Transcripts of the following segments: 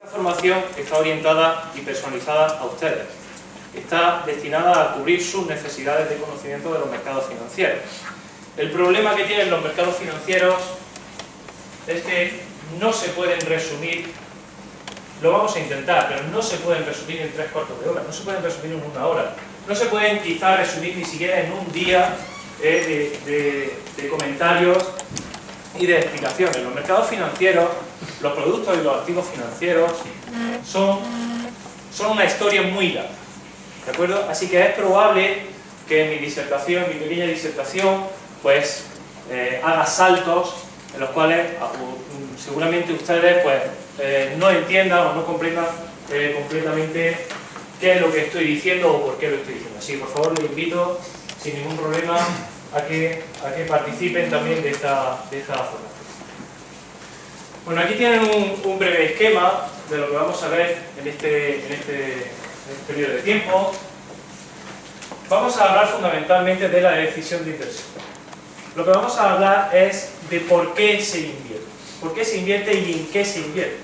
La formación está orientada y personalizada a ustedes. Está destinada a cubrir sus necesidades de conocimiento de los mercados financieros. El problema que tienen los mercados financieros es que no se pueden resumir, lo vamos a intentar, pero no se pueden resumir en 3/4 de hora, no se pueden resumir en 1 hora, no se pueden quizá resumir ni siquiera en un día de comentarios y de explicaciones. Los mercados financieros, los productos y los activos financieros son una historia muy larga, ¿de acuerdo? Así que es probable que mi disertación, mi pequeña disertación, pues haga saltos en los cuales seguramente ustedes pues no entiendan o no comprendan completamente qué es lo que estoy diciendo o por qué lo estoy diciendo. Así que por favor les invito sin ningún problema a que participen también de esta formación. Bueno, aquí tienen un breve esquema de lo que vamos a ver en este periodo de tiempo. Vamos a hablar fundamentalmente de la decisión de inversión. Lo que vamos a hablar es de por qué se invierte. ¿Por qué se invierte y en qué se invierte?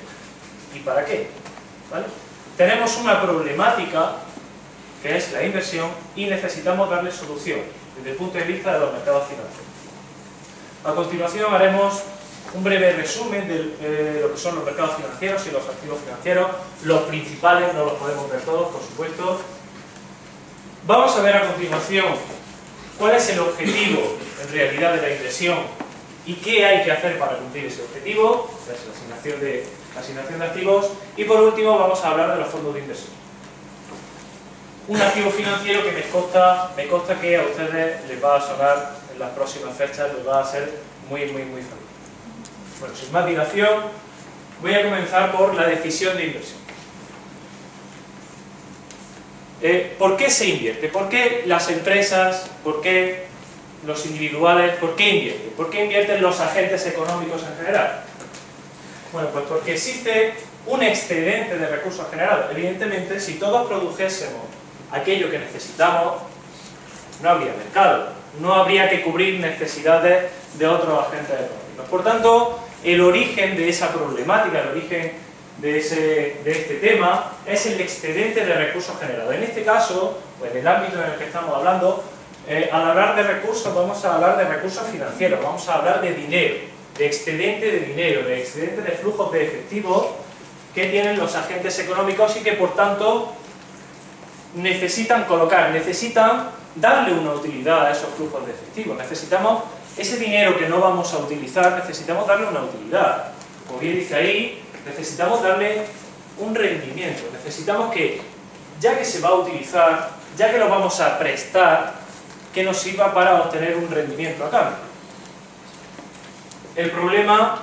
¿Y para qué? ¿Vale? Tenemos una problemática que es la inversión y necesitamos darle solución desde el punto de vista de los mercados financieros. A continuación haremos un breve resumen de lo que son los mercados financieros y los activos financieros, los principales, no los podemos ver todos, por supuesto. Vamos a ver a continuación cuál es el objetivo en realidad de la inversión y qué hay que hacer para cumplir ese objetivo, que es la asignación de activos, y por último vamos a hablar de los fondos de inversión. Un activo financiero que me consta que a ustedes les va a sonar en las próximas fechas, les va a ser muy familiar. Bueno, sin más dilación, voy a comenzar por la decisión de inversión. ¿Por qué se invierte? ¿Por qué las empresas? ¿Por qué los individuales? ¿Por qué invierten? ¿Por qué invierten los agentes económicos en general? Bueno, pues porque existe un excedente de recursos generados. Evidentemente, si todos produjésemos aquello que necesitamos, no habría mercado, no habría que cubrir necesidades de otros agentes económicos. Por tanto, el origen de esa problemática, el origen de este tema, es el excedente de recursos generados. En este caso, pues en el ámbito en el que estamos hablando, al hablar de recursos, vamos a hablar de recursos financieros, vamos a hablar de dinero, de excedente de dinero, de excedente de flujos de efectivo que tienen los agentes económicos y que, por tanto, necesitan darle una utilidad a esos flujos de efectivo. Necesitamos ese dinero que no vamos a utilizar, necesitamos darle una utilidad. Como bien dice ahí, necesitamos darle un rendimiento. Necesitamos que, ya que se va a utilizar, ya que lo vamos a prestar, que nos sirva para obtener un rendimiento a cambio. El problema,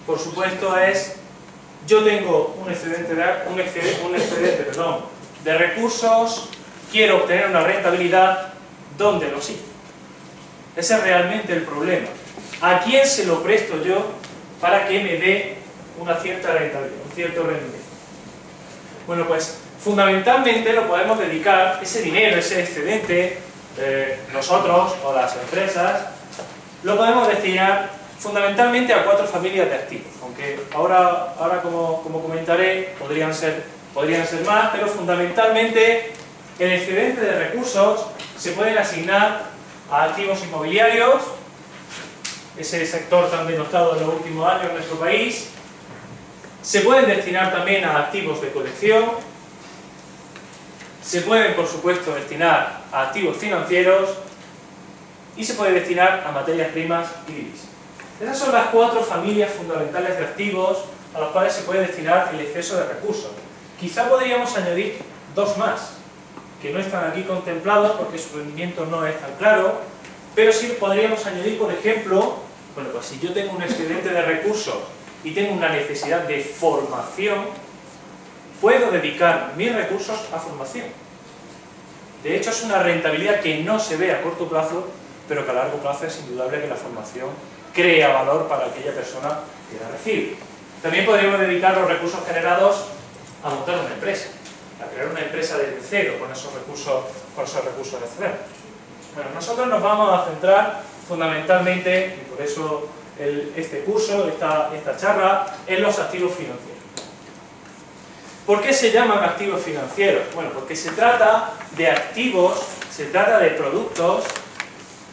por supuesto, es yo tengo un excedente de recursos, quiero obtener una rentabilidad, ¿dónde lo sigo? Ese es realmente el problema. ¿A quién se lo presto yo para que me dé una cierta rentabilidad, un cierto rendimiento? Bueno, pues fundamentalmente lo podemos dedicar, ese dinero, ese excedente, nosotros o las empresas, lo podemos destinar fundamentalmente a 4 familias de activos, aunque ahora como comentaré, podrían ser más, pero fundamentalmente el excedente de recursos se pueden asignar a activos inmobiliarios, ese sector tan denostado en los últimos años en nuestro país. Se pueden destinar también a activos de colección, se pueden por supuesto destinar a activos financieros y se puede destinar a materias primas y divisas. Esas son las 4 familias fundamentales de activos a los cuales se puede destinar el exceso de recursos. Quizá podríamos añadir 2 más, que no están aquí contemplados porque su rendimiento no es tan claro, pero sí podríamos añadir, por ejemplo, bueno, pues si yo tengo un excedente de recursos y tengo una necesidad de formación, puedo dedicar mis recursos a formación. De hecho, es una rentabilidad que no se ve a corto plazo, pero que a largo plazo es indudable que la formación crea valor para aquella persona que la recibe. También podríamos dedicar los recursos generados a montar una empresa, a crear una empresa desde cero con esos recursos excedentes. Bueno, nosotros nos vamos a centrar fundamentalmente, y por eso este curso, esta charla, en los activos financieros. ¿Por qué se llaman activos financieros? Bueno, porque se trata de activos, se trata de productos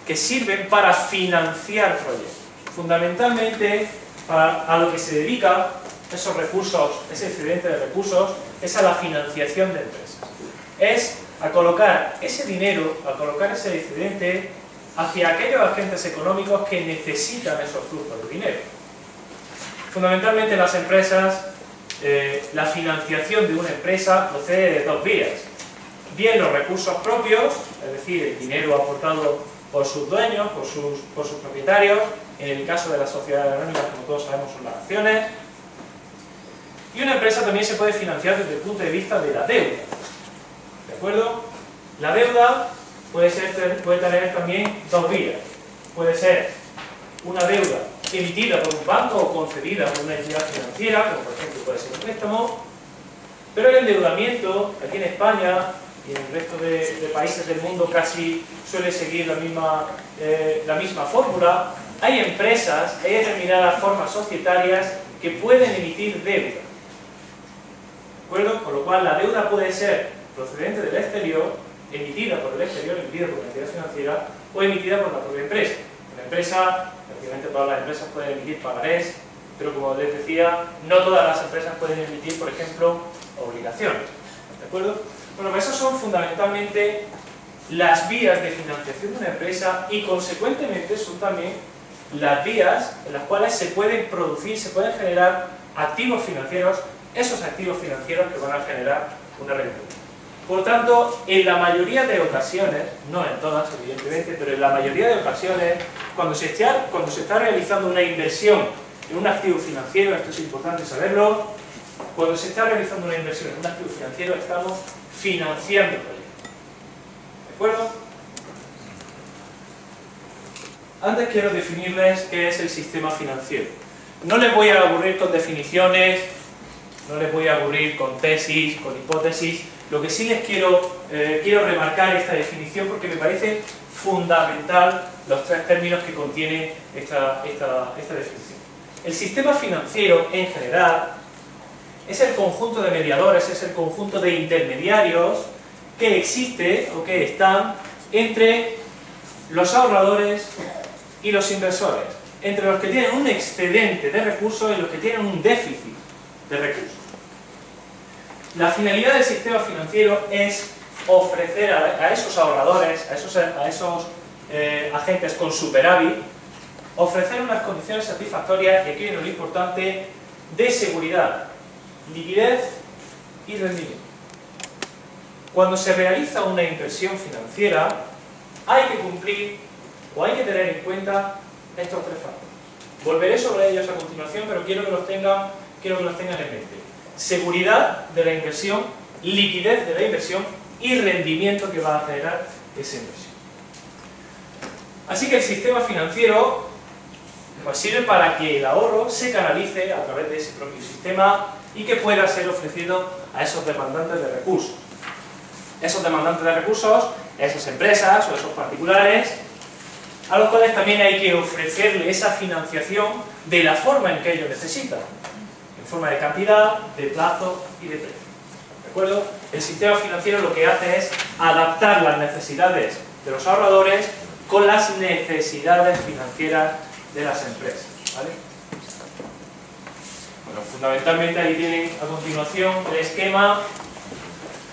que sirven para financiar proyectos. Fundamentalmente, a lo que se dedica esos recursos, ese excedente de recursos, es a la financiación de empresas. Es a colocar ese dinero, a colocar ese excedente hacia aquellos agentes económicos que necesitan esos flujos de dinero. Fundamentalmente las empresas, la financiación de una empresa procede de dos vías. Bien los recursos propios, es decir, el dinero aportado por sus dueños, por sus propietarios, en el caso de las sociedades anónimas, como todos sabemos, son las acciones. Y una empresa también se puede financiar desde el punto de vista de la deuda. ¿De acuerdo? La deuda puede tener también dos vías. Puede ser una deuda emitida por un banco o concedida por una entidad financiera, como por ejemplo puede ser un préstamo, pero el endeudamiento aquí en España y en el resto de países del mundo casi suele seguir la misma fórmula. Hay empresas, hay determinadas formas societarias que pueden emitir deuda. ¿De acuerdo? Con lo cual la deuda puede ser procedente del exterior, emitida por el exterior, emitida por una entidad financiera o emitida por la propia empresa. La empresa, prácticamente todas las empresas pueden emitir pagarés, pero como les decía, no todas las empresas pueden emitir, por ejemplo, obligaciones. ¿De acuerdo? Bueno, pues esas son fundamentalmente las vías de financiación de una empresa y consecuentemente son también las vías en las cuales se pueden producir, se pueden generar activos financieros, esos activos financieros que van a generar una rentabilidad. Por tanto, en la mayoría de ocasiones, no en todas evidentemente, pero en la mayoría de ocasiones, cuando se está realizando una inversión en un activo financiero, esto es importante saberlo, cuando se está realizando una inversión en un activo financiero estamos financiando el proyecto. ¿De acuerdo? Antes quiero definirles qué es el sistema financiero. No les voy a aburrir con definiciones, no les voy a aburrir con tesis, con hipótesis. Lo que sí les quiero remarcar esta definición porque me parece fundamental los tres términos que contiene esta definición. El sistema financiero en general es el conjunto de mediadores, es el conjunto de intermediarios que existe o que están entre los ahorradores y los inversores, entre los que tienen un excedente de recursos y los que tienen un déficit de recursos. La finalidad del sistema financiero es ofrecer a esos ahorradores, a esos agentes con superávit, ofrecer unas condiciones satisfactorias, y aquí viene lo importante, de seguridad, liquidez y rendimiento. Cuando se realiza una inversión financiera, hay que cumplir o hay que tener en cuenta estos tres factores. Volveré sobre ellos a continuación, pero quiero que los tengan en mente. Seguridad de la inversión, liquidez de la inversión y rendimiento que va a generar esa inversión. Así que el sistema financiero pues sirve para que el ahorro se canalice a través de ese propio sistema y que pueda ser ofrecido a esos demandantes de recursos. Esos demandantes de recursos, esas empresas o esos particulares, a los cuales también hay que ofrecerle esa financiación de la forma en que ellos necesitan, en forma de cantidad, de plazo y de precio. ¿De acuerdo? El sistema financiero lo que hace es adaptar las necesidades de los ahorradores con las necesidades financieras de las empresas. ¿Vale? Bueno, fundamentalmente ahí tienen a continuación el esquema.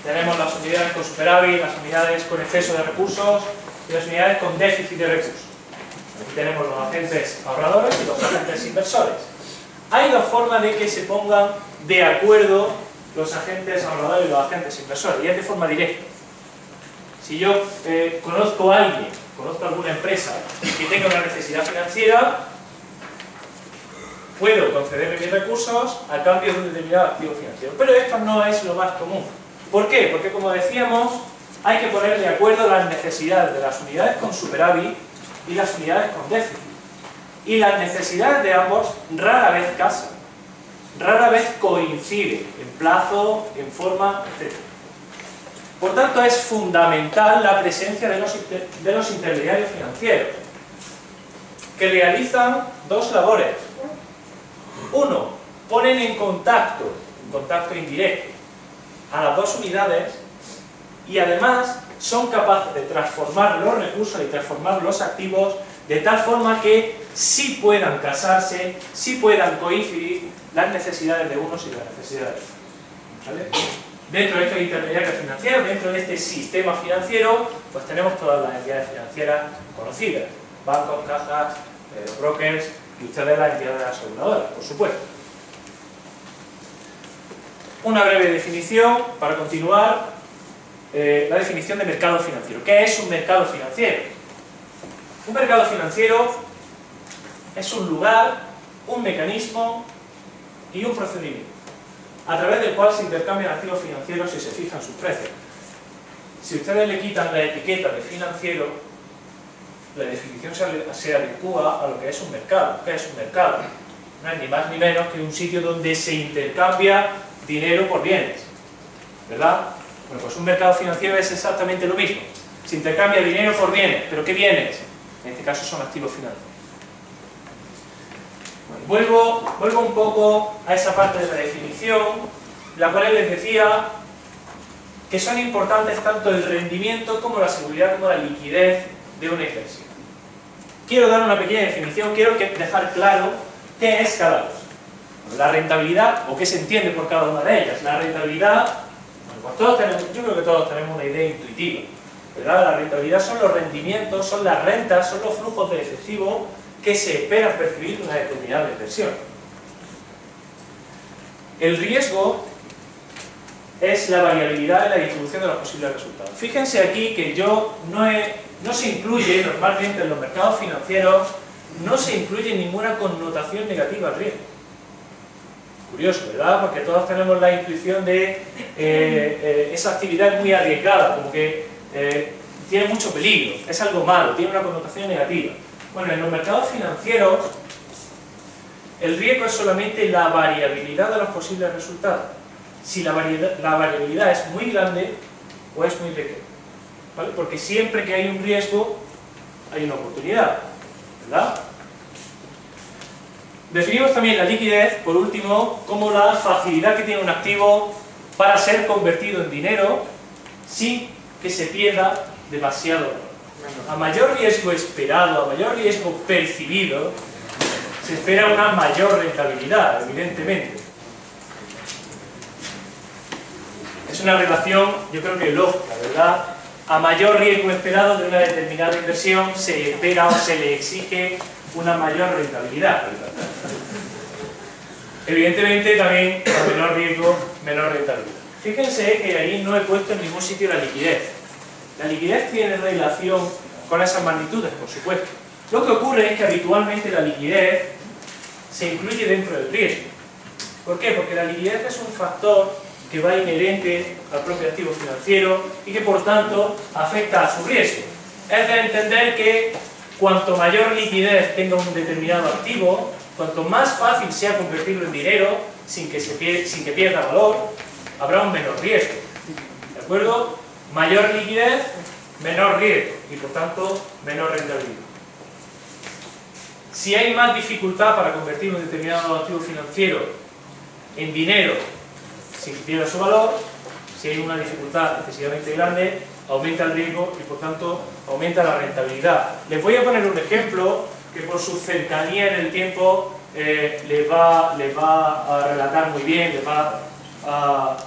Tenemos las unidades con superávit, las unidades con exceso de recursos y las unidades con déficit de recursos. Aquí tenemos los agentes ahorradores y los agentes inversores. Hay dos formas de que se pongan de acuerdo los agentes ahorradores y los agentes inversores, y es de forma directa. Si yo conozco a alguien, conozco a alguna empresa que tenga una necesidad financiera, puedo concederle mis recursos a cambio de un determinado activo financiero. Pero esto no es lo más común. ¿Por qué? Porque, como decíamos, hay que poner de acuerdo las necesidades de las unidades con superávit y las unidades con déficit. Y las necesidades de ambos rara vez casan, rara vez coinciden en plazo, en forma, etc. Por tanto, es fundamental la presencia de los intermediarios financieros, que realizan dos labores. Uno, ponen en contacto indirecto, a las dos unidades y además son capaces de transformar los recursos y transformar los activos de tal forma que sí puedan casarse, sí puedan coincidir las necesidades de unos y las necesidades de otros. ¿Vale? Dentro de estos intermediarios financieros, dentro de este sistema financiero, pues tenemos todas las entidades financieras conocidas, bancos, cajas, brokers y ustedes las entidades aseguradoras, por supuesto. Una breve definición para continuar, la definición de mercado financiero. ¿Qué es un mercado financiero? Un mercado financiero es un lugar, un mecanismo y un procedimiento a través del cual se intercambian activos financieros y se fijan sus precios. Si ustedes le quitan la etiqueta de financiero, la definición se adecua a lo que es un mercado. ¿Qué es un mercado? No es ni más ni menos que un sitio donde se intercambia dinero por bienes, ¿verdad? Bueno, pues un mercado financiero es exactamente lo mismo. Se intercambia dinero por bienes, ¿pero qué bienes? En este caso son activos financieros. Bueno, vuelvo un poco a esa parte de la definición, la cual les decía que son importantes tanto el rendimiento como la seguridad como la liquidez de una inversión. Quiero dar una pequeña definición, quiero dejar claro qué es cada cosa. La rentabilidad, o qué se entiende por cada una de ellas. La rentabilidad, bueno, pues yo creo que todos tenemos una idea intuitiva, ¿verdad? La rentabilidad son los rendimientos, son las rentas, son los flujos de efectivo que se esperan percibir de una determinada inversión. El riesgo es la variabilidad en la distribución de los posibles resultados. Fíjense aquí que no se incluye normalmente en los mercados financieros, no se incluye ninguna connotación negativa al riesgo. Curioso, ¿verdad? Porque todos tenemos la intuición de esa actividad es muy arriesgada, como que tiene mucho peligro, es algo malo, tiene una connotación negativa. Bueno, en los mercados financieros el riesgo es solamente la variabilidad de los posibles resultados. Si la variabilidad es muy grande o es muy pequeña, ¿vale? Porque siempre que hay un riesgo hay una oportunidad, ¿verdad? Definimos también la liquidez, por último, como la facilidad que tiene un activo para ser convertido en dinero sin que se pierda demasiado valor. A mayor riesgo esperado, a mayor riesgo percibido, se espera una mayor rentabilidad, evidentemente. Es una relación, yo creo que lógica, ¿verdad? A mayor riesgo esperado de una determinada inversión, se espera o se le exige una mayor rentabilidad. Evidentemente también, a menor riesgo, menor rentabilidad. Fíjense que ahí no he puesto en ningún sitio la liquidez. La liquidez tiene relación con esas magnitudes, por supuesto. Lo que ocurre es que habitualmente la liquidez se incluye dentro del riesgo. ¿Por qué? Porque la liquidez es un factor que va inherente al propio activo financiero y que por tanto afecta a su riesgo. Es de entender que cuanto mayor liquidez tenga un determinado activo, cuanto más fácil sea convertirlo en dinero sin que pierda valor, habrá un menor riesgo. ¿De acuerdo? Mayor liquidez, menor riesgo y por tanto menor rentabilidad. Si hay más dificultad para convertir un determinado activo financiero en dinero sin que pierda su valor, si hay una dificultad excesivamente grande, aumenta el riesgo y por tanto aumenta la rentabilidad. Les voy a poner un ejemplo que por su cercanía en el tiempo les va a relatar muy bien, les va a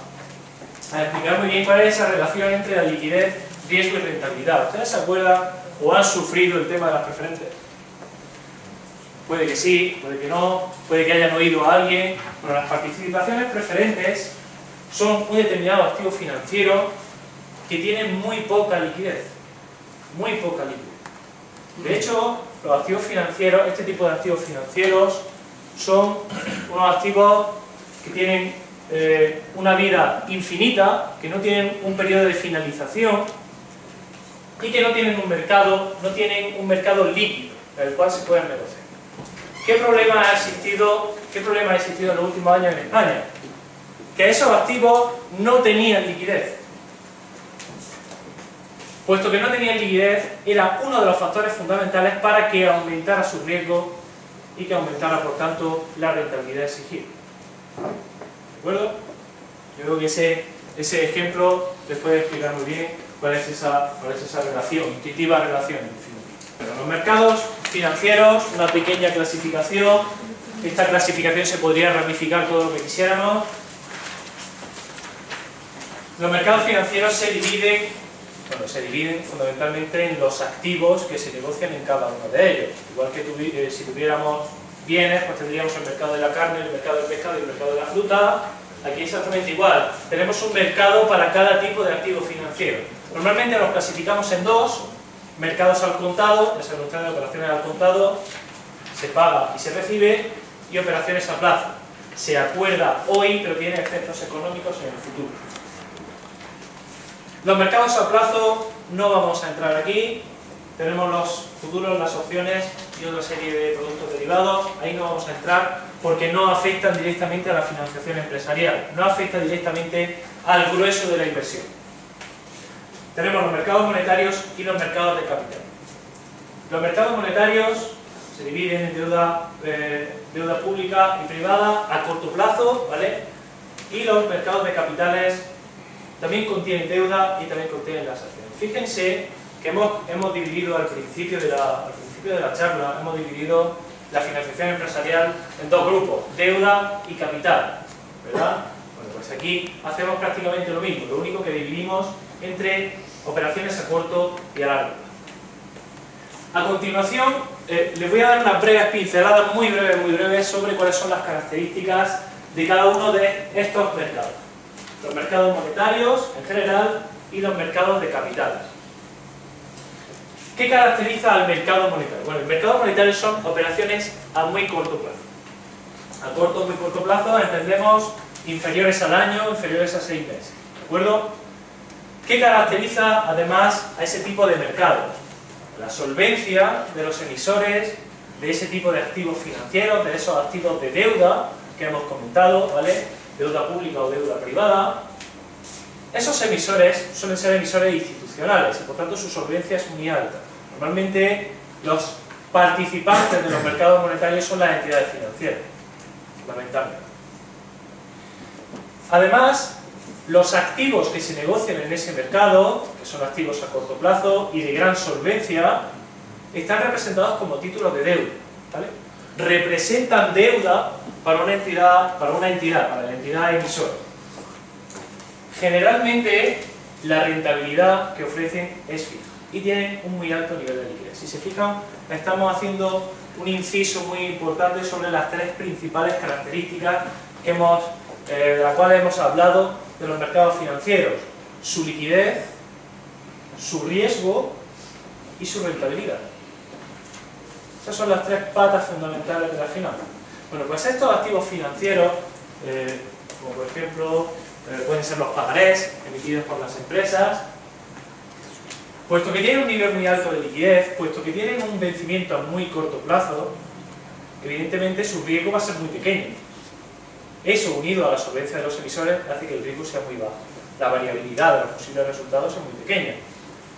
explicar muy bien cuál es esa relación entre la liquidez, riesgo y rentabilidad. ¿Ustedes se acuerdan o han sufrido el tema de las preferentes? Puede que sí, puede que no, puede que hayan oído a alguien. Bueno, las participaciones preferentes son un determinado activo financiero que tiene muy poca liquidez. Muy poca liquidez. De hecho, los activos financieros, este tipo de activos financieros, son unos activos que tienen una vida infinita, que no tienen un periodo de finalización y que no tienen un mercado líquido, en el cual se pueden negociar. ¿Qué problema ha existido en los últimos años en España? Que esos activos no tenían liquidez. Puesto que no tenían liquidez, era uno de los factores fundamentales para que aumentara su riesgo y que aumentara, por tanto, la rentabilidad exigida. ¿De acuerdo? Yo creo que ese Ese ejemplo les puede explicar muy bien cuál es esa relación, intuitiva relación. Pero los mercados financieros, una pequeña clasificación. Esta clasificación se podría ramificar todo lo que quisiéramos. Los mercados financieros se dividen fundamentalmente en los activos que se negocian en cada uno de ellos. Igual que si tuviéramos bienes, pues tendríamos el mercado de la carne, el mercado del pescado y el mercado de la fruta. Aquí exactamente igual. Tenemos un mercado para cada tipo de activo financiero. Normalmente los clasificamos en dos: mercados al contado, que se demuestran de operaciones al contado, se paga y se recibe, y operaciones a plazo. Se acuerda hoy, pero tiene efectos económicos en el futuro. Los mercados a plazo no vamos a entrar aquí. Tenemos los futuros, las opciones y otra serie de productos derivados. Ahí no vamos a entrar porque no afectan directamente a la financiación empresarial, no afecta directamente al grueso de la inversión. Tenemos los mercados monetarios y los mercados de capital. Los mercados monetarios se dividen en deuda pública y privada a corto plazo, ¿vale? Y los mercados de capitales también contienen deuda y también contienen las acciones. Fíjense que hemos dividido al principio de la charla, hemos dividido la financiación empresarial en dos grupos: deuda y capital, ¿verdad? Bueno, pues aquí hacemos prácticamente lo mismo, lo único que dividimos entre operaciones a corto y a largo plazo. A continuación, les voy a dar unas breves pinceladas, muy breves, sobre cuáles son las características de cada uno de estos mercados. Los mercados monetarios, en general, y los mercados de capitales. ¿Qué caracteriza al mercado monetario? Bueno, el mercado monetario son operaciones a muy corto plazo. A corto o muy corto plazo entendemos inferiores al año, inferiores a 6 meses. ¿De acuerdo? ¿Qué caracteriza además a ese tipo de mercado? La solvencia de los emisores de ese tipo de activos financieros, de esos activos de deuda que hemos comentado, ¿vale? Deuda pública o deuda privada. Esos emisores suelen ser emisores institucionales y por tanto su solvencia es muy alta. Normalmente los participantes de los mercados monetarios son las entidades financieras, fundamentalmente. Además, los activos que se negocian en ese mercado, que son activos a corto plazo y de gran solvencia, están representados como títulos de deuda, ¿vale? Representan deuda para una entidad, para la entidad emisora. Generalmente, la rentabilidad que ofrecen es fija y tienen un muy alto nivel de liquidez. Si se fijan, estamos haciendo un inciso muy importante sobre las tres principales características de las cuales hemos hablado de los mercados financieros: su liquidez, su riesgo y su rentabilidad. Esas son las tres patas fundamentales de la finanza. Bueno, pues estos activos financieros, como por ejemplo pueden ser los pagarés emitidos por las empresas, puesto que tienen un nivel muy alto de liquidez, puesto que tienen un vencimiento a muy corto plazo, evidentemente su riesgo va a ser muy pequeño. Eso, unido a la solvencia de los emisores, hace que el riesgo sea muy bajo. La variabilidad de los posibles resultados es muy pequeña.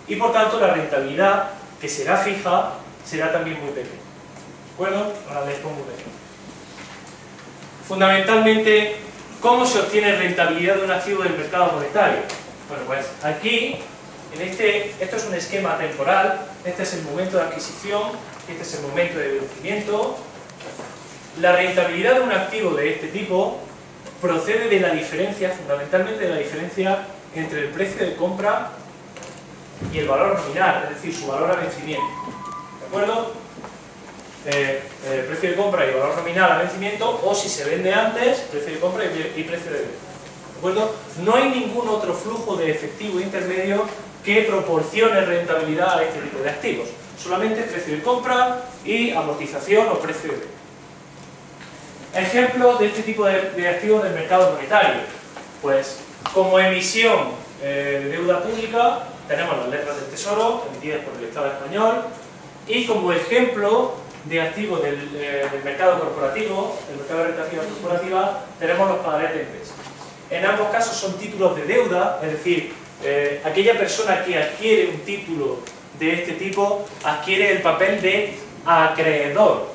Y por tanto, la rentabilidad, que será fija, será también muy pequeña. ¿De acuerdo? Ahora les pongo un ejemplo. Fundamentalmente, ¿cómo se obtiene rentabilidad de un activo del mercado monetario? Bueno, pues aquí, esto es un esquema temporal. Este es el momento de adquisición, este es el momento de vencimiento. La rentabilidad de un activo de este tipo procede de la diferencia, fundamentalmente de la diferencia entre el precio de compra y el valor nominal, es decir, su valor a vencimiento. ¿De acuerdo? El precio de compra y valor nominal a vencimiento, o si se vende antes, precio de compra y precio de venta. ¿De acuerdo? No hay ningún otro flujo de efectivo intermedio que proporcione rentabilidad a este tipo de activos. Solamente precio de compra y amortización o precio de venta. Ejemplos de este tipo de activos del mercado monetario. Pues, como emisión de deuda pública, tenemos las letras del Tesoro, emitidas por el Estado español, y como ejemplo de activos del mercado corporativo, del mercado de renta fija corporativa, tenemos los pagarés de empresas. En ambos casos son títulos de deuda, es decir, aquella persona que adquiere un título de este tipo adquiere el papel de acreedor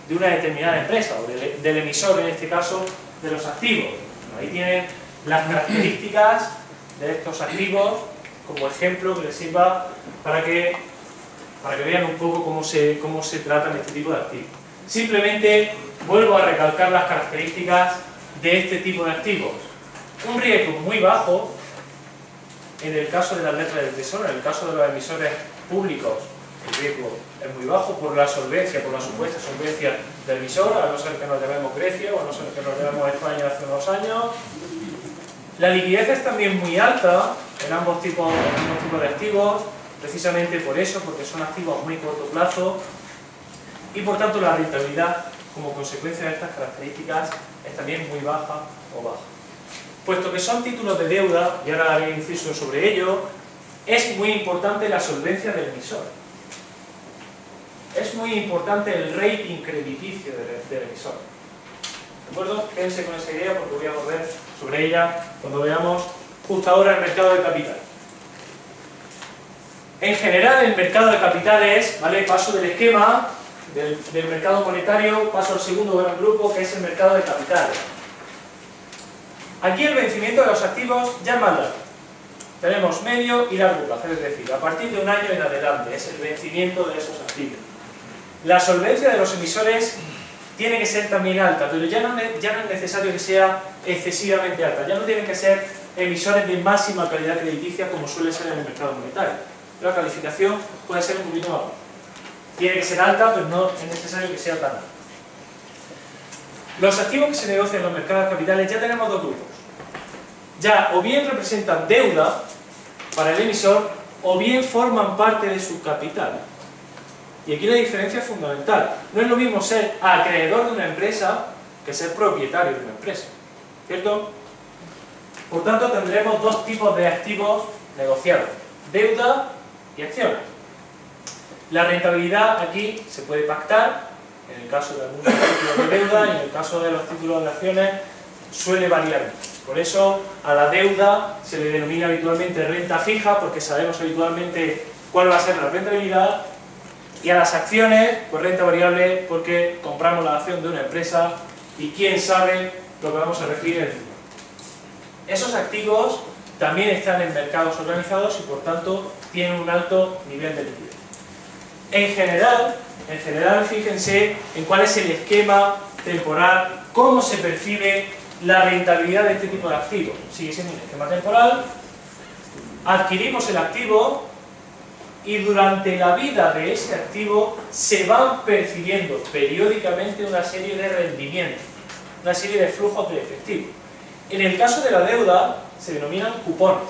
de una determinada empresa, o del emisor, en este caso, de los activos. Ahí tienen las características de estos activos como ejemplo que les sirva para que vean un poco cómo se tratan este tipo de activos. Simplemente vuelvo a recalcar las características de este tipo de activos. Un riesgo muy bajo en el caso de las letras del tesoro, en el caso de los emisores públicos, el riesgo es muy bajo por la solvencia, por la supuesta solvencia del emisor, a no ser que nos llamemos Grecia o a no ser que nos llamemos España hace unos años. La liquidez es también muy alta en ambos tipos de activos, precisamente por eso, porque son activos a muy corto plazo, y por tanto la rentabilidad como consecuencia de estas características es también muy baja o baja. Puesto que son títulos de deuda, y ahora haré inciso sobre ello, es muy importante la solvencia del emisor. Es muy importante el rating crediticio del emisor. ¿De acuerdo? Quédense con esa idea porque voy a volver sobre ella cuando veamos justo ahora el mercado de capitales. En general, el mercado de capitales, ¿vale? Paso del esquema del mercado monetario, paso al segundo gran grupo, que es el mercado de capitales. Aquí el vencimiento de los activos ya es más largo. Tenemos medio y largo plazo, es decir, a partir de un año en adelante es el vencimiento de esos activos. La solvencia de los emisores tiene que ser también alta, pero ya no es necesario que sea excesivamente alta. Ya no tienen que ser emisores de máxima calidad crediticia como suele ser en el mercado monetario. La calificación puede ser un poquito más baja. Tiene que ser alta, pero no es necesario que sea tan alta. Los activos que se negocian en los mercados de capitales ya tenemos dos grupos. Ya o bien representan deuda para el emisor o bien forman parte de su capital. Y aquí la diferencia es fundamental. No es lo mismo ser acreedor de una empresa que ser propietario de una empresa. ¿Cierto? Por tanto, tendremos dos tipos de activos negociados. Deuda y acciones. La rentabilidad aquí se puede pactar, en el caso de algunos títulos de deuda y en el caso de los títulos de acciones suele variar. Por eso a la deuda se le denomina habitualmente renta fija porque sabemos habitualmente cuál va a ser la rentabilidad, y a las acciones, pues renta variable porque compramos la acción de una empresa y quién sabe lo que vamos a recibir en el futuro. Esos activos también están en mercados organizados y por tanto tienen un alto nivel de liquidez. En general, fíjense en cuál es el esquema temporal, cómo se percibe la rentabilidad de este tipo de activos. Sigue siendo un esquema temporal, adquirimos el activo y durante la vida de ese activo se van percibiendo periódicamente una serie de rendimientos, una serie de flujos de efectivo. En el caso de la deuda se denominan cupones.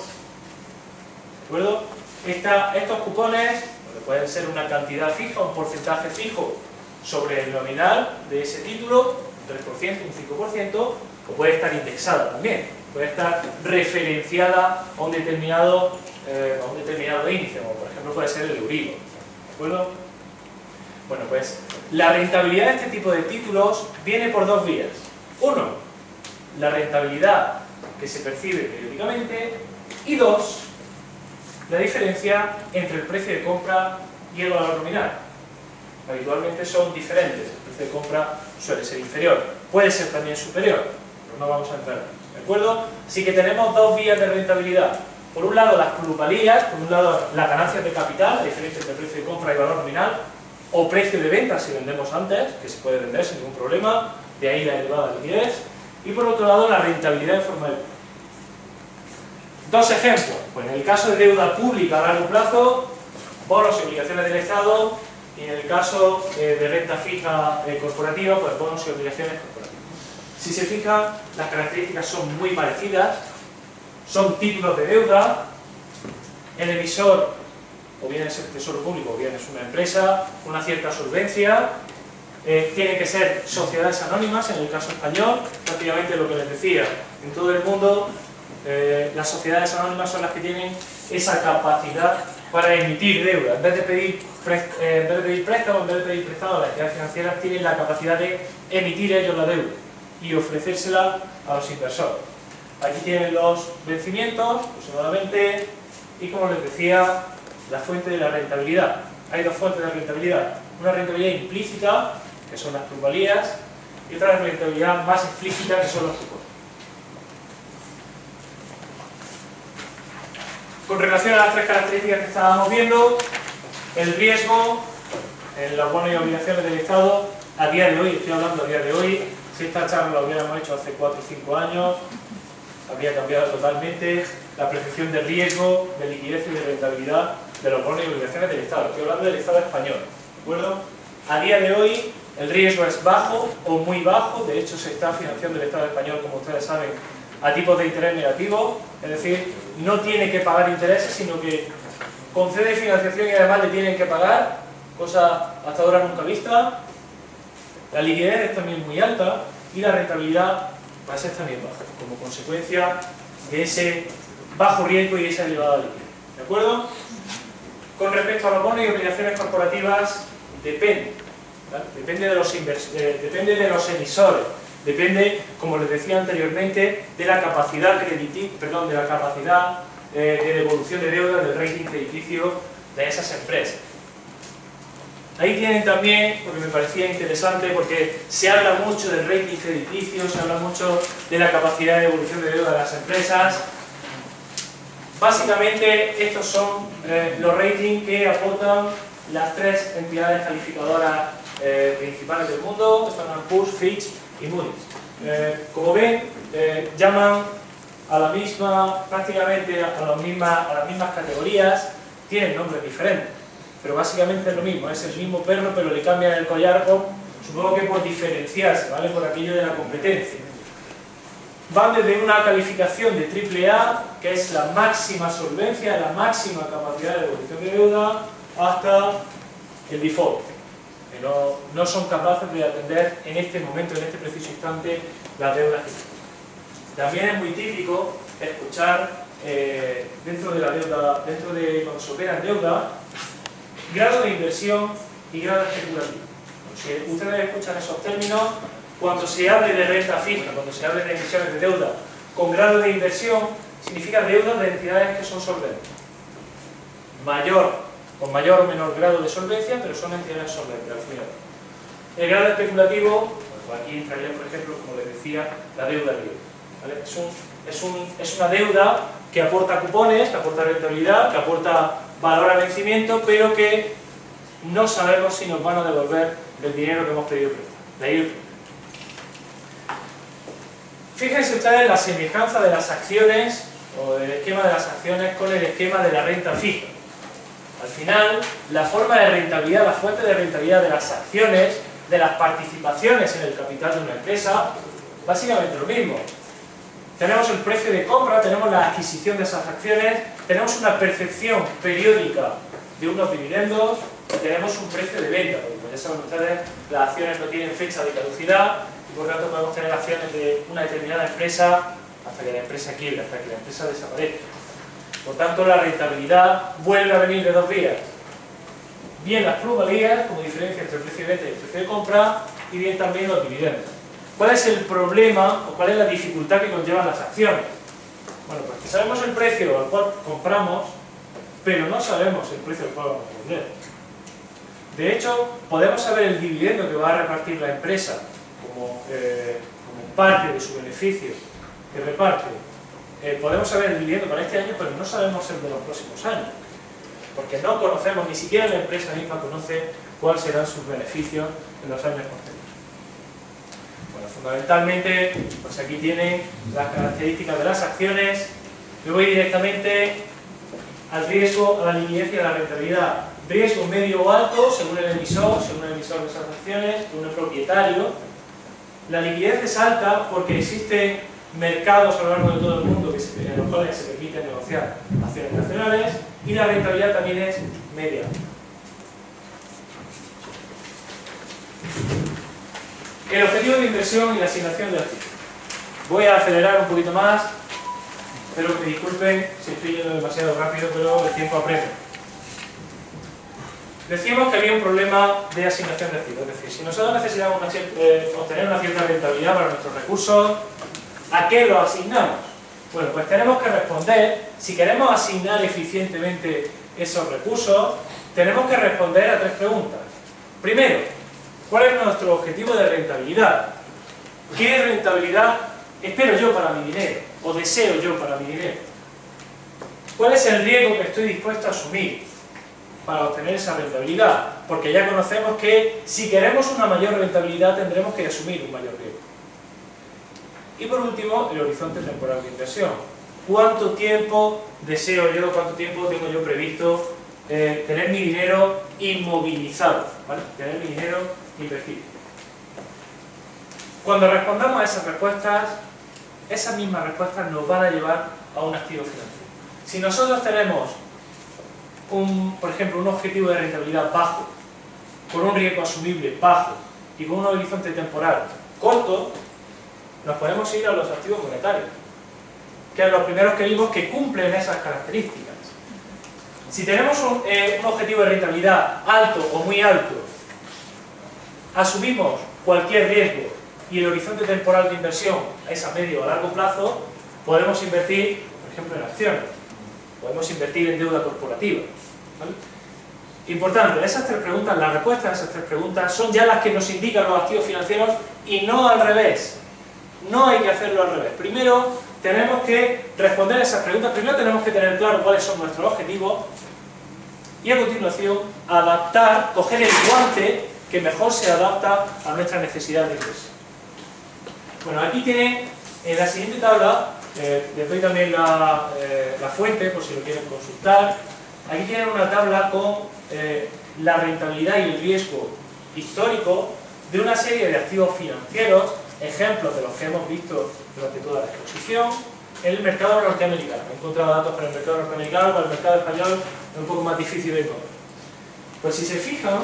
¿De acuerdo? Estos cupones pueden ser una cantidad fija, un porcentaje fijo sobre el nominal de ese título, un 3%, un 5%, o puede estar indexada también, puede estar referenciada a un determinado índice, como por ejemplo puede ser el Euribor. ¿De acuerdo? Bueno, pues la rentabilidad de este tipo de títulos viene por dos vías. Uno, la rentabilidad que se percibe periódicamente, y dos, la diferencia entre el precio de compra y el valor nominal. Habitualmente son diferentes, el precio de compra suele ser inferior, puede ser también superior, pero no vamos a entrar en. ¿De acuerdo? Así que tenemos dos vías de rentabilidad. Por un lado las plusvalías, por un lado las ganancias de capital, la diferencia entre precio de compra y valor nominal, o precio de venta si vendemos antes, que se puede vender sin ningún problema, de ahí la elevada liquidez, y por otro lado la rentabilidad en forma de. Dos ejemplos, pues en el caso de deuda pública a largo plazo, bonos y obligaciones del Estado, y en el caso de renta fija corporativa, pues bonos y obligaciones corporativas. Si se fijan, las características son muy parecidas, son títulos de deuda, el emisor o bien es el tesoro público o bien es una empresa, una cierta solvencia, tienen que ser sociedades anónimas en el caso español, prácticamente lo que les decía, en todo el mundo las sociedades anónimas son las que tienen esa capacidad para emitir deuda. En vez de pedir préstamos, en vez de pedir prestado a las entidades financieras, tienen la capacidad de emitir ellos la deuda y ofrecérsela a los inversores. Aquí tienen los vencimientos, aproximadamente, y como les decía, la fuente de la rentabilidad. Hay dos fuentes de rentabilidad. Una rentabilidad implícita, que son las plusvalías, y otra rentabilidad más explícita, que son los cupones. Con relación a las tres características que estábamos viendo, el riesgo en los bonos y obligaciones del Estado, a día de hoy, estoy hablando a día de hoy, si esta charla la hubiéramos hecho hace 4 o 5 años, habría cambiado totalmente la percepción de riesgo, de liquidez y de rentabilidad de los bonos y obligaciones del Estado. Estoy hablando del Estado español, ¿de acuerdo? A día de hoy el riesgo es bajo o muy bajo, de hecho se está financiando el Estado español, como ustedes saben, a tipos de interés negativos, es decir, no tiene que pagar intereses, sino que concede financiación y además le tienen que pagar, cosa hasta ahora nunca vista. La liquidez es también muy alta y la rentabilidad va a ser también baja, como consecuencia de ese bajo riesgo y esa elevada liquidez. ¿De acuerdo? Con respecto a los bonos y obligaciones corporativas, depende. ¿Vale? Depende de los emisores. Depende, como les decía anteriormente, de la capacidad de devolución de deuda del rating crediticio de esas empresas. Ahí tienen también, porque me parecía interesante, porque se habla mucho del rating crediticio, se habla mucho de la capacidad de devolución de deuda de las empresas. Básicamente, estos son los ratings que aportan las tres entidades calificadoras principales del mundo, Standard & Poor's, Fitch y Moody's. Como ven, llaman a la misma, prácticamente a las mismas categorías, tienen nombres diferentes, pero básicamente es lo mismo, es el mismo perro, pero le cambian el collar, supongo que por diferenciarse, ¿vale? Por aquello de la competencia. Van desde una calificación de AAA, que es la máxima solvencia, la máxima capacidad de devolución de deuda, hasta el default, que no son capaces de atender en este momento, en este preciso instante, las deudas que tienen. También es muy típico escuchar dentro de la deuda, cuando se opera en deuda, grado de inversión y grado especulativo. Si ustedes escuchan esos términos, cuando se hable de renta fija, cuando se hable de emisiones de deuda con grado de inversión, significa deudas de entidades que son solventes. Con mayor o menor grado de solvencia, pero son entidades solventes al final. El grado especulativo, pues aquí entraría, por ejemplo, como les decía, la deuda libre. ¿Vale? Es una deuda que aporta cupones, que aporta rentabilidad, que aporta valor a vencimiento, pero que no sabemos si nos van a devolver el dinero que hemos pedido prestado. De ahí el problema. Fíjense ustedes la semejanza de las acciones, o del esquema de las acciones, con el esquema de la renta fija. Al final, la forma de rentabilidad, la fuente de rentabilidad de las acciones, de las participaciones en el capital de una empresa, básicamente lo mismo. Tenemos el precio de compra, tenemos la adquisición de esas acciones, tenemos una percepción periódica de unos dividendos y tenemos un precio de venta, porque como ya saben ustedes, las acciones no tienen fecha de caducidad y por tanto podemos tener acciones de una determinada empresa hasta que la empresa quiebra, hasta que la empresa desaparezca. Por tanto, la rentabilidad vuelve a venir de dos vías. Bien las plusvalías, como diferencia entre el precio de venta y el precio de compra, y bien también los dividendos. ¿Cuál es el problema o cuál es la dificultad que conllevan las acciones? Bueno, pues que sabemos el precio al cual compramos, pero no sabemos el precio al cual vamos a vender. De hecho, podemos saber el dividendo que va a repartir la empresa como parte de su beneficio que reparte. Podemos saber el dividendo para este año, pero no sabemos el de los próximos años. Porque no conocemos, ni siquiera la empresa misma conoce cuáles serán sus beneficios en los años posteriores. Bueno, fundamentalmente, pues aquí tienen las características de las acciones. Me voy directamente al riesgo, a la liquidez y a la rentabilidad. Riesgo medio o alto, según el emisor de esas acciones, según el propietario. La liquidez es alta porque existen mercados a lo largo de todo el mundo en los cuales se permite negociar acciones nacionales, y la rentabilidad también es media. El objetivo de inversión y la asignación de activos. Voy a acelerar un poquito más, espero que me disculpen si estoy yendo demasiado rápido, pero el tiempo apremia. Decíamos que había un problema de asignación de activos, es decir, si nosotros necesitamos obtener una cierta rentabilidad para nuestros recursos, ¿a qué lo asignamos? Bueno, pues tenemos que responder, si queremos asignar eficientemente esos recursos, tenemos que responder a tres preguntas. Primero, ¿cuál es nuestro objetivo de rentabilidad? ¿Qué rentabilidad espero yo para mi dinero? ¿O deseo yo para mi dinero? ¿Cuál es el riesgo que estoy dispuesto a asumir para obtener esa rentabilidad? Porque ya conocemos que si queremos una mayor rentabilidad tendremos que asumir un mayor riesgo. Y por último, el horizonte temporal de inversión. ¿Cuánto tiempo deseo yo, cuánto tiempo tengo yo previsto tener mi dinero inmovilizado? ¿Vale? Tener mi dinero invertido. Cuando respondamos a esas mismas respuestas nos van a llevar a un activo financiero. Si nosotros tenemos, por ejemplo, un objetivo de rentabilidad bajo, con un riesgo asumible bajo y con un horizonte temporal corto, nos podemos ir a los activos monetarios, que son los primeros que vimos que cumplen esas características. Si tenemos un objetivo de rentabilidad alto o muy alto, asumimos cualquier riesgo y el horizonte temporal de inversión es a medio o a largo plazo, podemos invertir, por ejemplo, en acciones, podemos invertir en deuda corporativa, ¿vale? Importante, esas tres preguntas, las respuestas a esas tres preguntas son ya las que nos indican los activos financieros y no al revés. No hay que hacerlo al revés. Primero tenemos que responder a esas preguntas, primero tenemos que tener claro cuáles son nuestros objetivos y a continuación adaptar, coger el guante que mejor se adapta a nuestra necesidad de inversión. Bueno, aquí tienen en la siguiente tabla, les doy también la fuente por si lo quieren consultar. Aquí tienen una tabla con la rentabilidad y el riesgo histórico de una serie de activos financieros, ejemplos de los que hemos visto durante toda la exposición, en el mercado norteamericano. He encontrado datos para el mercado norteamericano, para el mercado español es un poco más difícil de encontrar. Pues si se fijan,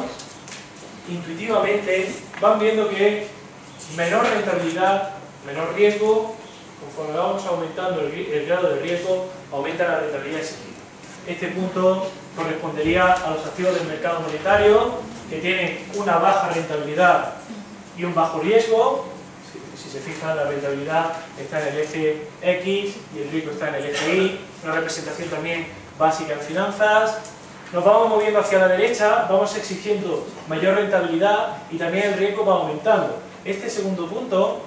intuitivamente van viendo que menor rentabilidad, menor riesgo, conforme vamos aumentando el grado de riesgo, aumenta la rentabilidad exigida. Este punto correspondería a los activos del mercado monetario, que tienen una baja rentabilidad y un bajo riesgo. Si se fijan, la rentabilidad está en el eje X y el riesgo está en el eje Y, una representación también básica en finanzas. Nos vamos moviendo hacia la derecha, vamos exigiendo mayor rentabilidad y también el riesgo va aumentando. Este segundo punto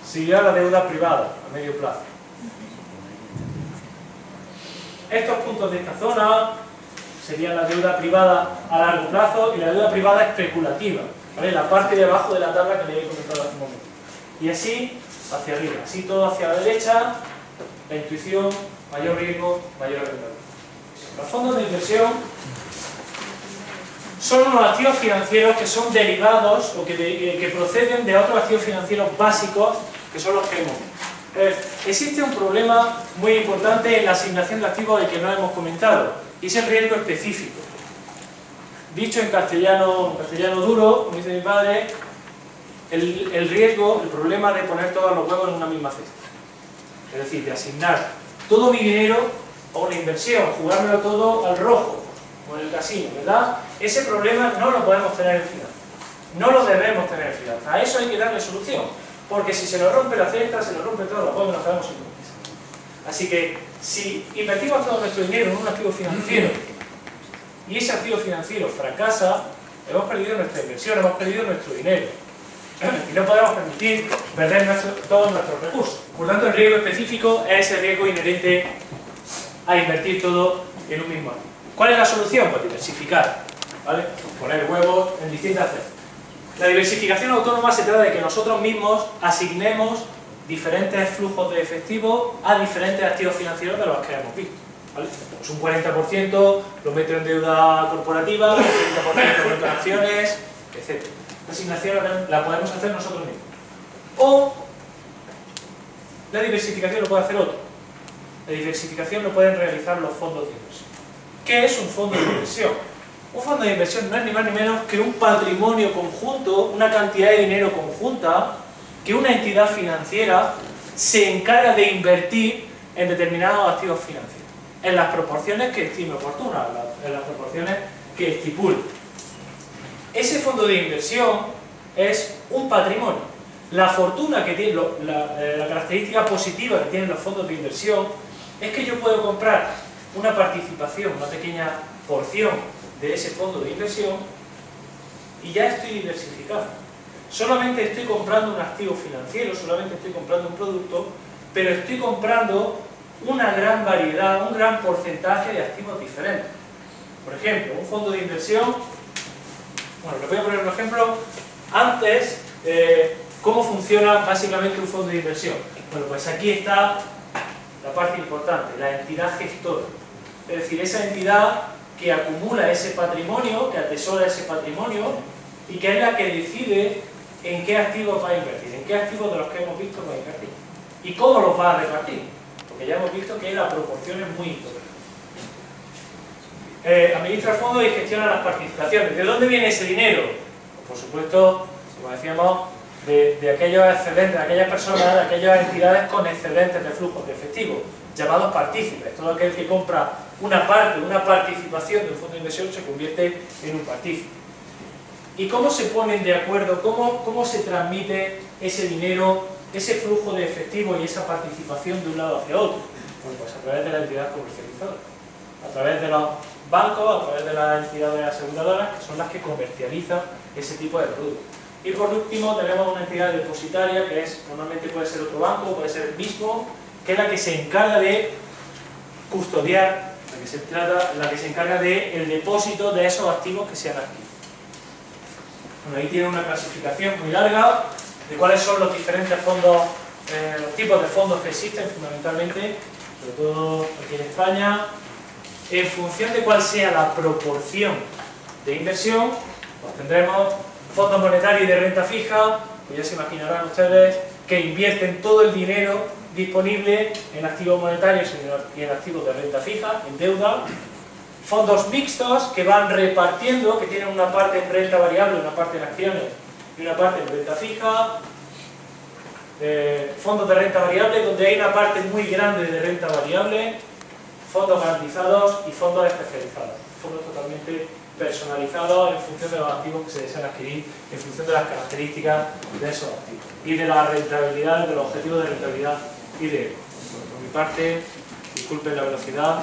sería la deuda privada a medio plazo. Estos puntos de esta zona serían la deuda privada a largo plazo y la deuda privada especulativa, ¿vale? La parte de abajo de la tabla que les he comentado hace un momento. Y así hacia arriba, así todo hacia la derecha, la intuición, mayor riesgo, mayor rentabilidad. Los fondos de inversión son unos activos financieros que son derivados o que proceden de otros activos financieros básicos que son los que hemos visto. Existe un problema muy importante en la asignación de activos del que no hemos comentado, y es el riesgo específico. Dicho en castellano duro, como dice mi padre, el riesgo, el problema de poner todos los huevos en una misma cesta. Es decir, de asignar todo mi dinero a una inversión, jugármelo todo al rojo, como en el casino, ¿verdad? Ese problema no lo podemos tener en finanzas. No lo debemos tener en finanzas. A eso hay que darle solución. Porque si se nos rompe la cesta, se nos rompe todo los juegos, nos quedamos sin noticias. Así que, si invertimos todo nuestro dinero en un activo financiero y ese activo financiero fracasa, hemos perdido nuestra inversión, hemos perdido nuestro dinero. Y no podemos permitir perder todos nuestros recursos. Por tanto, el riesgo específico es el riesgo inherente a invertir todo en un mismo activo. ¿Cuál es la solución? Pues diversificar, ¿vale? Poner huevos en distintas cestas. La diversificación autónoma se trata de que nosotros mismos asignemos diferentes flujos de efectivo a diferentes activos financieros de los que hemos visto, ¿vale? Pues un 40% lo meto en deuda corporativa, un 30% lo meto en acciones, etc. La asignación la podemos hacer nosotros mismos. O la diversificación lo puede hacer otro. La diversificación lo pueden realizar los fondos de inversión. ¿Qué es un fondo de inversión? Un fondo de inversión no es ni más ni menos que un patrimonio conjunto, una cantidad de dinero conjunta que una entidad financiera se encarga de invertir en determinados activos financieros, en las proporciones que estime oportunas, en las proporciones que estipule. Ese fondo de inversión es un patrimonio. La fortuna que tiene, la característica positiva que tienen los fondos de inversión es que yo puedo comprar una participación, una pequeña porción de ese fondo de inversión y ya estoy diversificado. Solamente estoy comprando un activo financiero, solamente estoy comprando un producto, pero estoy comprando una gran variedad, un gran porcentaje de activos diferentes. Por ejemplo, un fondo de inversión, bueno, les voy a poner un ejemplo, antes, ¿cómo funciona básicamente un fondo de inversión? Bueno, pues aquí está la parte importante, la entidad gestora. Es decir, esa entidad que acumula ese patrimonio, que atesora ese patrimonio y que es la que decide en qué activos va a invertir, en qué activos de los que hemos visto va a invertir y cómo los va a repartir, porque ya hemos visto que la proporción es muy importante. Administra fondos y gestiona las participaciones. ¿De dónde viene ese dinero? Pues, por supuesto, como decíamos, de aquellos excedentes, de aquellas personas, de aquellas entidades con excedentes de flujos de efectivo, llamados partícipes. Todo aquel que compra una parte, una participación de un fondo de inversión se convierte en un partícipe. ¿Y cómo se ponen de acuerdo? ¿Cómo se transmite ese dinero, ese flujo de efectivo y esa participación de un lado hacia otro? Bueno, pues a través de la entidad comercializadora, a través de los bancos, a través de las entidades aseguradoras, que son las que comercializan ese tipo de productos. Y por último tenemos una entidad depositaria, que normalmente puede ser otro banco, puede ser el mismo, que es la que se encarga de custodiar, la que se encarga del depósito de esos activos que se han adquirido. Bueno, ahí tiene una clasificación muy larga de cuáles son los diferentes fondos, los tipos de fondos que existen fundamentalmente, sobre todo aquí en España. En función de cuál sea la proporción de inversión, pues tendremos fondos monetarios y de renta fija, pues ya se imaginarán ustedes que invierten todo el dinero disponible en activos monetarios y en activos de renta fija, en deuda. Fondos mixtos que van repartiendo, que tienen una parte en renta variable, una parte en acciones y una parte en renta fija. Fondos de renta variable donde hay una parte muy grande de renta variable. Fondos garantizados y fondos especializados. Fondos totalmente personalizados en función de los activos que se desean adquirir, en función de las características de esos activos y de la rentabilidad, de los objetivos de rentabilidad y de... Por mi parte, disculpen la velocidad.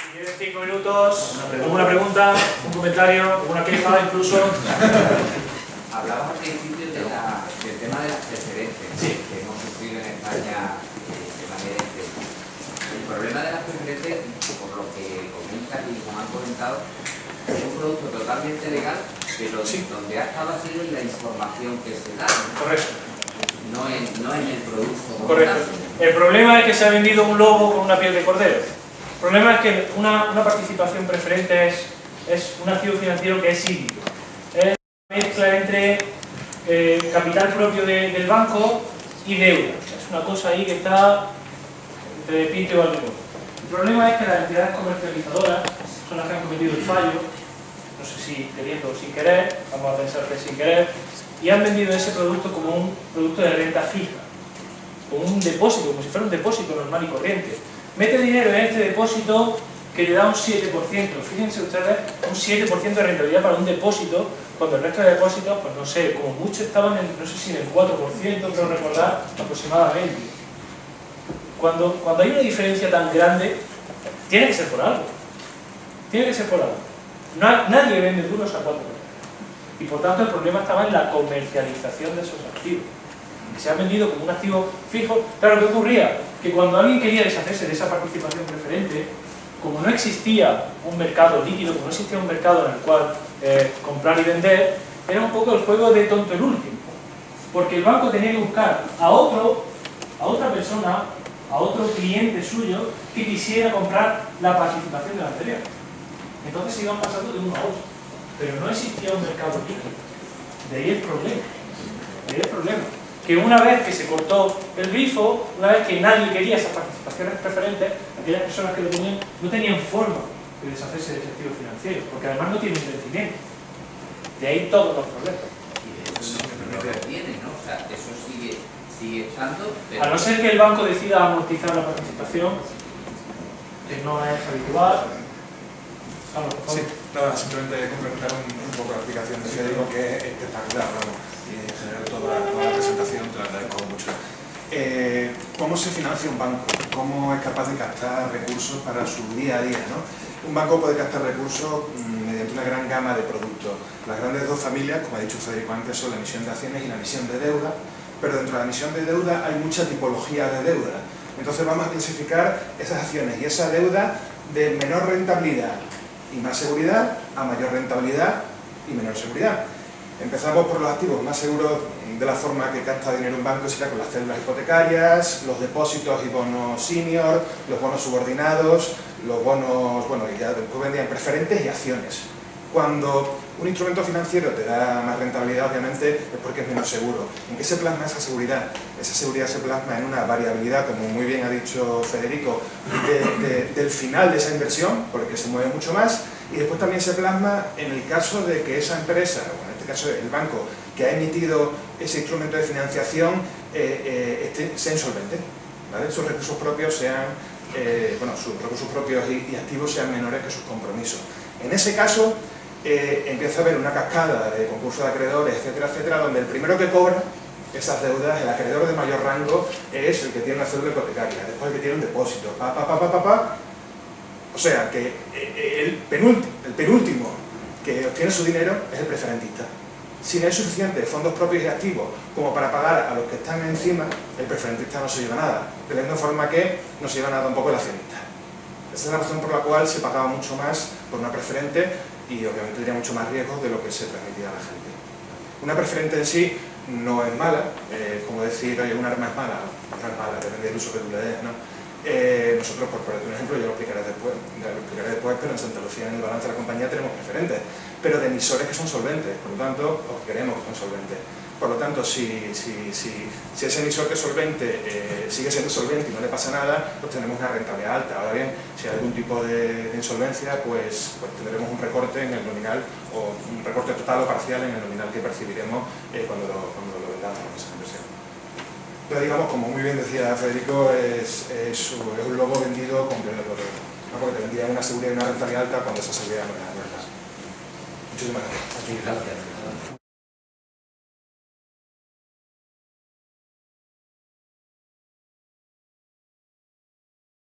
Si tienen 5 minutos, alguna pregunta, un comentario, alguna queja incluso. Hablabas al principio del tema de las preferencias, sí, que hemos sufrido en España de manera extensa. El problema de las preferencias, por lo que comentas y como han comentado, es un producto totalmente legal, pero sí, donde ha estado ha sido en la información que se da, ¿no? Correcto. No en el producto. Correcto. El problema es que se ha vendido un lobo con una piel de cordero. El problema es que una participación preferente es un activo financiero que es híbrido. Es una mezcla entre capital propio del banco y deuda. Es una cosa ahí que está entre pinto y balcón. El problema es que las entidades comercializadoras son las que han cometido el fallo, no sé si queriendo o sin querer, vamos a pensar que sin querer, y han vendido ese producto como un producto de renta fija, como un depósito, como si fuera un depósito normal y corriente. Mete dinero en este depósito que le da un 7%. Fíjense ustedes, un 7% de rentabilidad para un depósito, cuando el resto de depósitos, pues no sé, como mucho estaban en, no sé si en el 4%, creo recordar, aproximadamente. Cuando hay una diferencia tan grande, tiene que ser por algo. Tiene que ser por algo. Nadie vende duros a 4%. Y por tanto el problema estaba en la comercialización de esos activos. Que se han vendido como un activo fijo. Claro, ¿qué ocurría? Que cuando alguien quería deshacerse de esa participación preferente, como no existía un mercado líquido, como no existía un mercado en el cual comprar y vender, era un poco el juego de tonto el último. Porque el banco tenía que buscar a otra persona, a otro cliente suyo, que quisiera comprar la participación del anterior. Entonces se iban pasando de uno a otro. Pero no existía un mercado líquido. De ahí el problema. De ahí el problema. Que una vez que se cortó el grifo, una vez que nadie quería esas participaciones preferentes, aquellas personas que lo tenían, no tenían forma de deshacerse de ese activo financiero, porque además no tienen vencimiento. De ahí todos los problemas. Y eso no lo tiene, ¿no? O sea, eso sigue estando. Pero... A no ser que el banco decida amortizar la participación, que no es habitual. Vamos, por favor. Sí, nada, simplemente complementar un poco la explicación de Federico, que es espectacular, vamos. Y en general toda la presentación te la agradezco mucho. ¿Cómo se financia un banco? ¿Cómo es capaz de captar recursos para su día a día, ¿no? Un banco puede captar recursos mediante una gran gama de productos. Las grandes dos familias, como ha dicho Federico antes, son la emisión de acciones y la emisión de deuda, pero dentro de la emisión de deuda hay mucha tipología de deuda. Entonces vamos a clasificar esas acciones y esa deuda de menor rentabilidad y más seguridad a mayor rentabilidad y menor seguridad. Empezamos por los activos más seguros de la forma que capta dinero un banco, será con las cédulas hipotecarias, los depósitos y bonos senior, los bonos subordinados, los bonos, bueno, y ya después vendrían preferentes y acciones. Cuando un instrumento financiero te da más rentabilidad, obviamente, es porque es menos seguro. ¿En qué se plasma esa seguridad? Esa seguridad se plasma en una variabilidad, como muy bien ha dicho Federico, del final de esa inversión, porque se mueve mucho más, y después también se plasma en el caso de que esa empresa, o en este caso el banco, que ha emitido ese instrumento de financiación, sea insolvente, ¿vale? Sus recursos propios sean, sus recursos propios y activos sean menores que sus compromisos. En ese caso, empieza a haber una cascada de concursos de acreedores, etcétera, etcétera, donde el primero que cobra esas deudas, el acreedor de mayor rango, es el que tiene una cédula hipotecaria, después el que tiene un depósito, O sea, que el penúltimo que obtiene su dinero es el preferentista. Si no hay suficientes fondos propios y activos como para pagar a los que están encima, el preferentista no se lleva nada, de la misma forma que no se lleva nada tampoco el accionista. Esa es la razón por la cual se pagaba mucho más por una preferente y obviamente tenía mucho más riesgo de lo que se transmitía a la gente. Una preferente en sí no es mala, como decir, oye, un arma es mala, no es mala, depende del uso que tú le des, ¿no? Nosotros, por ponerte un ejemplo, yo lo explicaré después, pero en Santa Lucía, en el balance de la compañía, tenemos preferentes, pero de emisores que son solventes, por lo tanto, o queremos que son solventes. Por lo tanto, si ese emisor que es solvente sigue siendo solvente y no le pasa nada, pues tenemos una rentabilidad alta. Ahora bien, si hay algún tipo de insolvencia, pues tendremos un recorte en el nominal, o un recorte total o parcial en el nominal que percibiremos cuando lo vendamos esa inversión. Pero digamos, como muy bien decía Federico, es un lobo vendido con piel de cordero, ¿no? Porque te vendían una seguridad y una rentabilidad alta cuando esa seguridad no era verdad. Muchísimas gracias. Gracias.